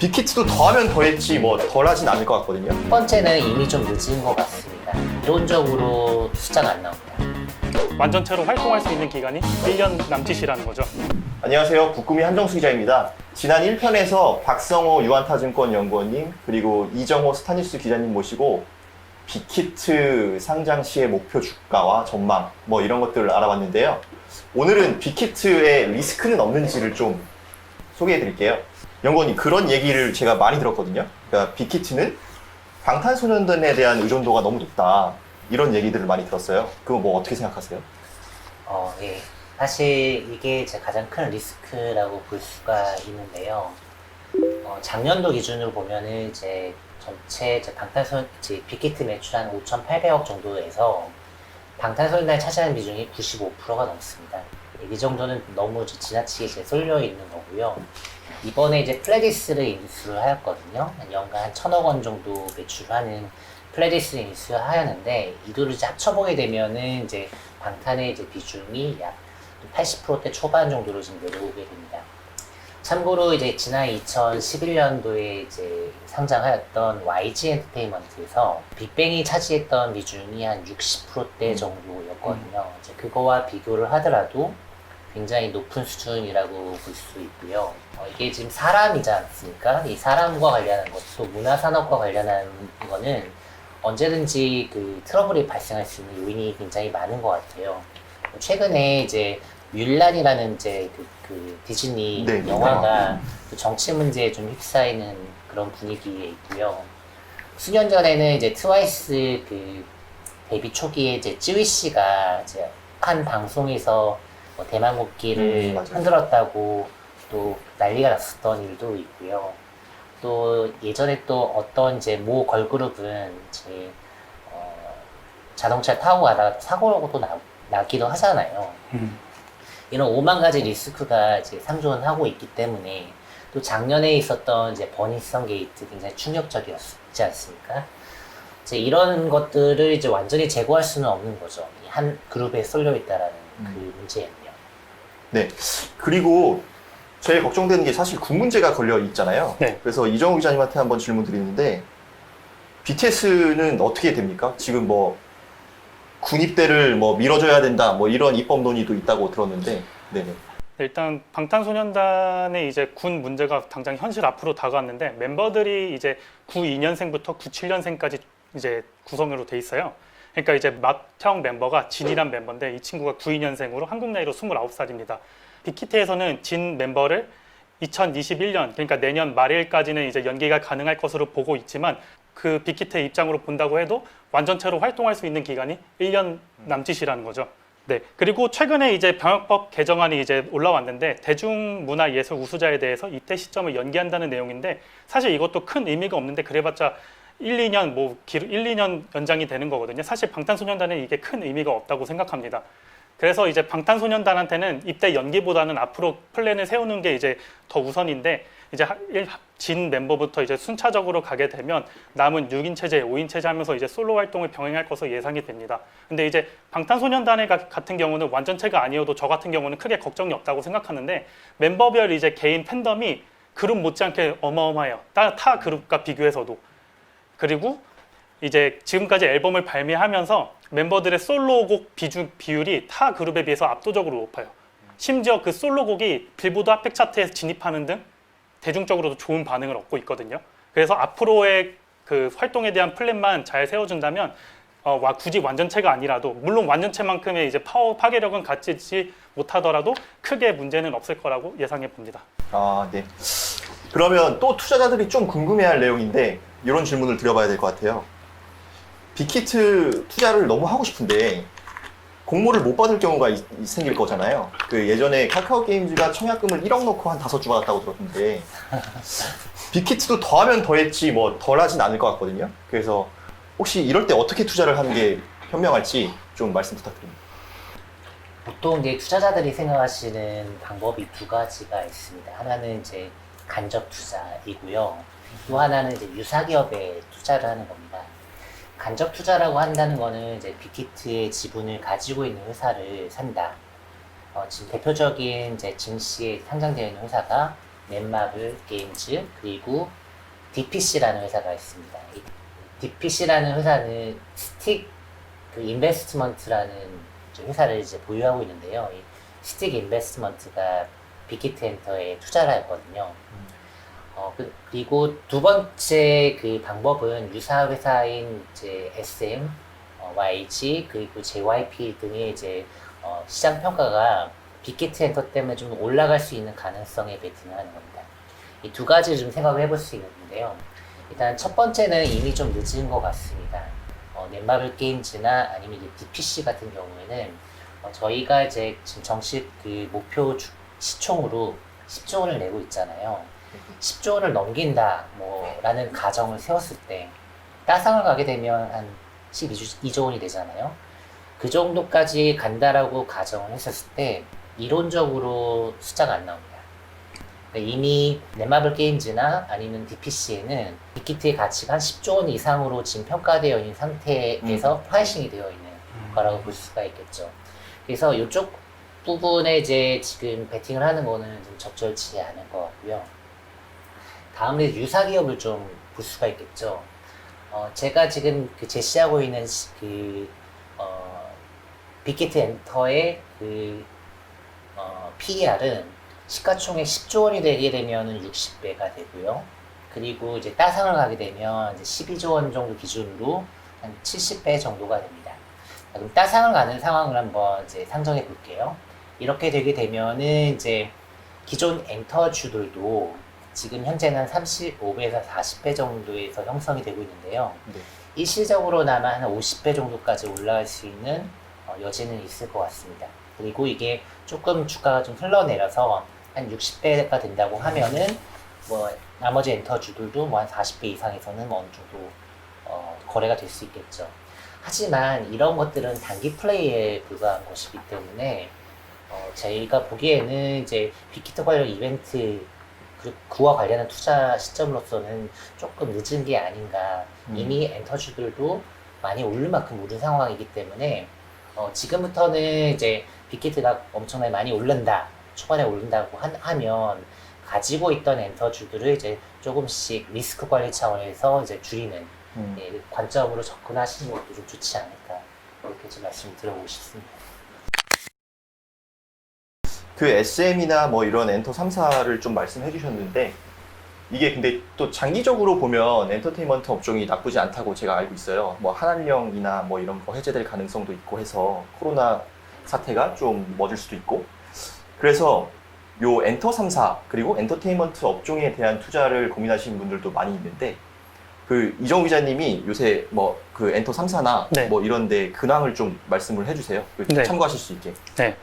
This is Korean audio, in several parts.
빅히트도 더하면 더했지 뭐 덜하진 않을 것 같거든요. 첫 번째는 이미 좀 늦은 것 같습니다. 이론적으로 숫자가 안 나옵니다. 완전체로 활동할 수 있는 기간이 1년 남짓이라는 거죠. 안녕하세요. 북구미 한정수 기자입니다. 지난 1편에서 박성호 유한타증권 연구원님 그리고 이정호 스타뉴스 기자님 모시고 빅히트 상장 시의 목표 주가와 전망 뭐 이런 것들을 알아봤는데요. 오늘은 빅히트의 리스크는 없는지를 좀 소개해 드릴게요. 연구원님, 그런 얘기를 제가 많이 들었거든요. 그러니까 빅히트는 방탄소년단에 대한 의존도가 너무 높다, 이런 얘기들을 많이 들었어요. 그거 뭐 어떻게 생각하세요? 예. 사실 이게 제 가장 큰 리스크라고 볼 수가 있는데요. 작년도 기준으로 보면은 이제 전체 빅히트 매출 한 5,800억 정도에서 방탄소년단이 차지하는 비중이 95%가 넘습니다. 이 정도는 너무 지나치게 이제 쏠려 있는 거고요. 이번에 이제 플레디스를 인수를 하였거든요. 연간 한 1,000억 원 정도 매출하는 플레디스를 인수를 하였는데, 이 둘을 이제 합쳐보게 되면은 이제 방탄의 이제 비중이 약 80%대 초반 정도로 지금 내려오게 됩니다. 참고로 이제 지난 2011년도에 이제 상장하였던 YG 엔터테인먼트에서 빅뱅이 차지했던 비중이 한 60%대 정도였거든요. 이제 그거와 비교를 하더라도 굉장히 높은 수준이라고 볼 수 있고요. 이게 지금 사람이지 않습니까? 이 사람과 관련한 것도 문화산업과 관련한 거는 언제든지 그 트러블이 발생할 수 있는 요인이 굉장히 많은 것 같아요. 최근에 이제 뮬란이라는 이제 그 디즈니 네, 영화가 또 정치 문제에 좀 휩싸이는 그런 분위기에 있고요. 수년 전에는 이제 트와이스 그 데뷔 초기에 이제 쯔위 씨가 이제 한 방송에서 뭐 대만국기를 흔들었다고 또 난리가 났었던 일도 있고요. 또 예전에 또 어떤 이제 모 걸그룹은 이제 자동차 타고 가다가 사고로도 나기도 하잖아요. 이런 오만 가지 리스크가 이제 상존하고 있기 때문에, 또 작년에 있었던 이제 버니썬 게이트 굉장히 충격적이었지 않습니까? 이제 이런 것들을 이제 완전히 제거할 수는 없는 거죠. 한 그룹에 쏠려 있다라는 그 문제는요. 네. 그리고 제일 걱정되는 게 사실 군 문제가 걸려 있잖아요. 네. 그래서 이정우 기자님한테 한번 질문 드리는데, BTS는 어떻게 됩니까? 지금 뭐 군입대를 뭐 밀어줘야 된다, 뭐 이런 입법 논의도 있다고 들었는데, 네네. 일단 방탄소년단의 이제 군 문제가 당장 현실 앞으로 다가왔는데, 멤버들이 이제 92년생부터 97년생까지 이제 구성으로 돼 있어요. 그러니까 이제 맏형 멤버가 진이란 멤버인데, 이 친구가 92년생으로 한국 나이로 29살입니다. 빅히트에서는 진 멤버를 2021년, 그러니까 내년 말일까지는 이제 연기가 가능할 것으로 보고 있지만, 그 빅히트의 입장으로 본다고 해도 완전체로 활동할 수 있는 기간이 1년 남짓이라는 거죠. 네. 그리고 최근에 이제 병역법 개정안이 이제 올라왔는데, 대중문화예술 우수자에 대해서 입대 시점을 연기한다는 내용인데, 사실 이것도 큰 의미가 없는데, 그래봤자 1, 2년 연장이 되는 거거든요. 사실 방탄소년단은 이게 큰 의미가 없다고 생각합니다. 그래서 이제 방탄소년단한테는 입대 연기보다는 앞으로 플랜을 세우는 게 이제 더 우선인데, 이제 진 멤버부터 이제 순차적으로 가게 되면 남은 6인 체제, 5인 체제 하면서 이제 솔로 활동을 병행할 것으로 예상이 됩니다. 근데 이제 방탄소년단의 같은 경우는 완전체가 아니어도 저 같은 경우는 크게 걱정이 없다고 생각하는데, 멤버별 이제 개인 팬덤이 그룹 못지않게 어마어마해요. 타 그룹과 비교해서도. 그리고 이제 지금까지 앨범을 발매하면서 멤버들의 솔로곡 비율이 타 그룹에 비해서 압도적으로 높아요. 심지어 그 솔로곡이 빌보드 핫백 차트에 진입하는 등 대중적으로도 좋은 반응을 얻고 있거든요. 그래서 앞으로의 그 활동에 대한 플랜만 잘 세워준다면, 굳이 완전체가 아니라도, 물론 완전체만큼의 이제 파괴력은 갖지 못하더라도 크게 문제는 없을 거라고 예상해 봅니다. 아, 네. 그러면 또 투자자들이 좀 궁금해할 내용인데, 이런 질문을 드려봐야 될 것 같아요. 빅히트 투자를 너무 하고 싶은데 공모를 못 받을 경우가 생길 거잖아요. 그 예전에 카카오 게임즈가 청약금을 1억 넣고 한 5주 받았다고 들었는데, 빅히트도 더하면 더했지 뭐 덜하진 않을 것 같거든요. 그래서 혹시 이럴 때 어떻게 투자를 하는 게 현명할지 좀 말씀 부탁드립니다. 보통 이제 투자자들이 생각하시는 방법이 두 가지가 있습니다. 하나는 이제 간접 투자이고요. 또 하나는 이제 유사기업에 투자를 하는 겁니다. 간접 투자라고 한다는 거는 이제 빅히트의 지분을 가지고 있는 회사를 산다. 지금 대표적인 이제 증시에 상장되어 있는 회사가 넷마블 게임즈, 그리고 DPC라는 회사가 있습니다. 이 DPC라는 회사는 스틱 인베스트먼트라는 회사를 이제 보유하고 있는데요. 이 스틱 인베스트먼트가 빅히트 엔터에 투자를 했거든요. 그리고 두 번째 그 방법은 유사 회사인 이제 SM, YG, 그리고 JYP 등의 이제 시장 평가가 빅히트 엔터 때문에 좀 올라갈 수 있는 가능성에 베팅을 하는 겁니다. 이 두 가지를 좀 생각을 해볼 수 있는데요. 일단 첫 번째는 이미 좀 늦은 것 같습니다. 넷마블 게임즈나 아니면 이제 DPC 같은 경우에는 저희가 이제 지금 정식 그 목표 시총으로 10조 원을 내고 있잖아요. 10조 원을 넘긴다, 라는 가정을 세웠을 때, 따상을 가게 되면 한 12조 원이 되잖아요. 그 정도까지 간다라고 가정을 했었을 때, 이론적으로 숫자가 안 나옵니다. 그러니까 이미 넷마블 게임즈나 아니면 DPC에는 빅히트의 가치가 한 10조 원 이상으로 지금 평가되어 있는 상태에서 프라이싱이 되어 있는 거라고 볼 수가 있겠죠. 그래서 이쪽 부분에 이제 지금 베팅을 하는 거는 좀 적절치 않은 것 같고요. 다음에 유사 기업을 좀 볼 수가 있겠죠. 제가 지금 제시하고 있는 빅히트 엔터의 PER은 시가총액 10조 원이 되게 되면은 60배가 되고요. 그리고 이제 따상을 가게 되면 이제 12조 원 정도 기준으로 한 70배 정도가 됩니다. 그럼 따상을 가는 상황을 한번 이제 상정해 볼게요. 이렇게 되게 되면은 이제 기존 엔터주들도 지금 현재는 35배에서 40배 정도에서 형성이 되고 있는데요. 네. 일시적으로나마 한 50배 정도까지 올라갈 수 있는 여지는 있을 것 같습니다. 그리고 이게 조금 주가가 좀 흘러내려서 한 60배가 된다고 하면은 나머지 엔터주들도 한 40배 이상에서는 어느 정도 거래가 될 수 있겠죠. 하지만 이런 것들은 단기 플레이에 불과한 것이기 때문에 저희가 보기에는 이제 빅히트 관련 이벤트 그와 관련한 투자 시점으로서는 조금 늦은 게 아닌가. 이미 엔터주들도 많이 오를 만큼 오른 상황이기 때문에 지금부터는 이제 빅히트가 엄청나게 많이 오른다, 초반에 오른다고 하면 가지고 있던 엔터주들을 이제 조금씩 리스크 관리 차원에서 이제 줄이는 관점으로 접근하시는 것도 좀 좋지 않을까, 이렇게 좀 말씀을 드려보고 싶습니다. 그 SM이나 뭐 이런 엔터 3사를 좀 말씀해 주셨는데, 이게 근데 또 장기적으로 보면 엔터테인먼트 업종이 나쁘지 않다고 제가 알고 있어요. 뭐 한한령이나 뭐 이런 거 해제될 가능성도 있고 해서 코로나 사태가 좀 멎을 수도 있고, 그래서 요 엔터 3사 그리고 엔터테인먼트 업종에 대한 투자를 고민하시는 분들도 많이 있는데, 그 이정우 기자님이 요새 뭐 그 엔터 3사나 네. 뭐 이런데 근황을 좀 말씀을 해주세요. 네. 참고하실 수 있게. 네.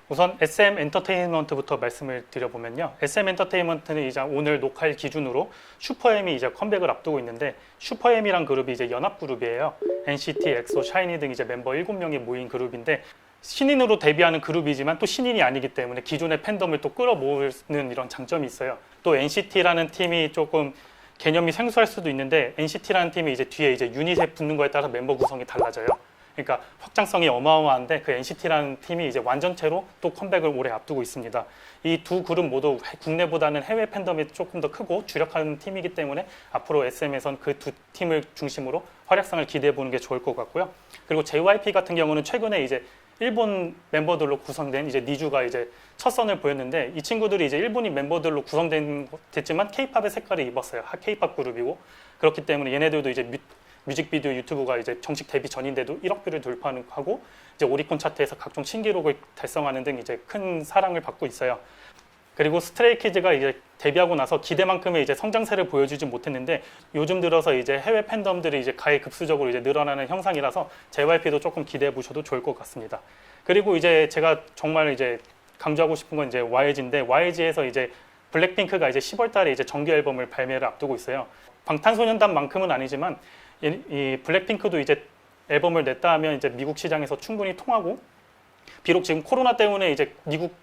우선 SM 엔터테인먼트부터 말씀을 드려보면요. SM 엔터테인먼트는 이제 오늘 녹화일 기준으로 슈퍼엠이 이제 컴백을 앞두고 있는데, 슈퍼엠이란 그룹이 이제 연합그룹이에요. NCT, 엑소, 샤이니 등 이제 멤버 7명이 모인 그룹인데, 신인으로 데뷔하는 그룹이지만 또 신인이 아니기 때문에 기존의 팬덤을 또 끌어모으는 이런 장점이 있어요. 또 NCT라는 팀이 조금 개념이 생소할 수도 있는데, NCT라는 팀이 이제 뒤에 이제 유닛에 붙는 거에 따라서 멤버 구성이 달라져요. 그러니까 확장성이 어마어마한데, 그 NCT라는 팀이 이제 완전체로 또 컴백을 올해 앞두고 있습니다. 이 두 그룹 모두 국내보다는 해외 팬덤이 조금 더 크고 주력하는 팀이기 때문에 앞으로 SM에선 그 두 팀을 중심으로 활약상을 기대해 보는 게 좋을 것 같고요. 그리고 JYP 같은 경우는 최근에 이제 일본 멤버들로 구성된 이제 니주가 이제 첫 선을 보였는데, 이 친구들이 이제 일본인 멤버들로 됐지만 K-팝의 색깔을 입었어요. K-팝 그룹이고, 그렇기 때문에 얘네들도 이제 뮤직비디오 유튜브가 이제 정식 데뷔 전인데도 1억 뷰를 돌파하고 이제 오리콘 차트에서 각종 신기록을 달성하는 등 이제 큰 사랑을 받고 있어요. 그리고 스트레이키즈가 이제 데뷔하고 나서 기대만큼의 이제 성장세를 보여주지 못했는데, 요즘 들어서 이제 해외 팬덤들이 이제 가히 급수적으로 이제 늘어나는 형상이라서 JYP도 조금 기대해 보셔도 좋을 것 같습니다. 그리고 이제 제가 정말 이제 강조하고 싶은 건 이제 YG인데, YG에서 이제 블랙핑크가 이제 10월 달에 이제 정규 앨범을 발매를 앞두고 있어요. 방탄소년단만큼은 아니지만 이 블랙핑크도 이제 앨범을 냈다 하면 이제 미국 시장에서 충분히 통하고, 비록 지금 코로나 때문에 이제 미국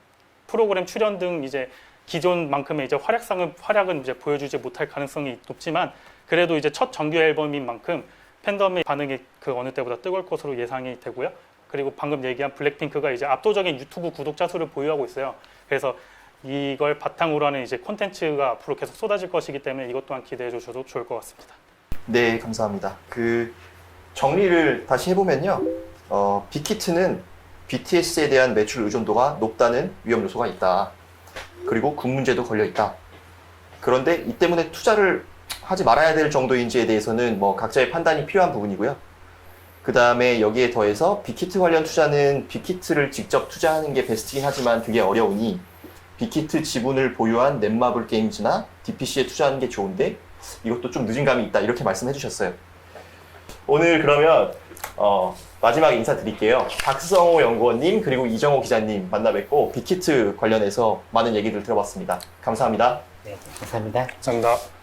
프로그램 출연 등 이제 기존만큼의 이제 활약은 이제 보여주지 못할 가능성이 높지만, 그래도 이제 첫 정규 앨범인 만큼 팬덤의 반응이 그 어느 때보다 뜨거울 것으로 예상이 되고요. 그리고 방금 얘기한 블랙핑크가 이제 압도적인 유튜브 구독자 수를 보유하고 있어요. 그래서 이걸 바탕으로 하는 이제 콘텐츠가 앞으로 계속 쏟아질 것이기 때문에 이것 또한 기대해 주셔도 좋을 것 같습니다. 네, 감사합니다. 정리를 다시 해보면요. 빅히트는 BTS에 대한 매출 의존도가 높다는 위험 요소가 있다. 그리고 군 문제도 걸려 있다. 그런데 이 때문에 투자를 하지 말아야 될 정도인지에 대해서는 뭐 각자의 판단이 필요한 부분이고요. 그 다음에 여기에 더해서 빅히트 관련 투자는 빅히트를 직접 투자하는 게 베스트긴 하지만 되게 어려우니 빅히트 지분을 보유한 넷마블 게임즈나 DPC에 투자하는 게 좋은데 이것도 좀 늦은 감이 있다 이렇게 말씀해 주셨어요. 오늘 그러면 마지막 인사드릴게요. 박성호 연구원님 그리고 이정호 기자님 만나 뵙고 빅히트 관련해서 많은 얘기를 들어봤습니다. 감사합니다. 네, 감사합니다. 감사합니다.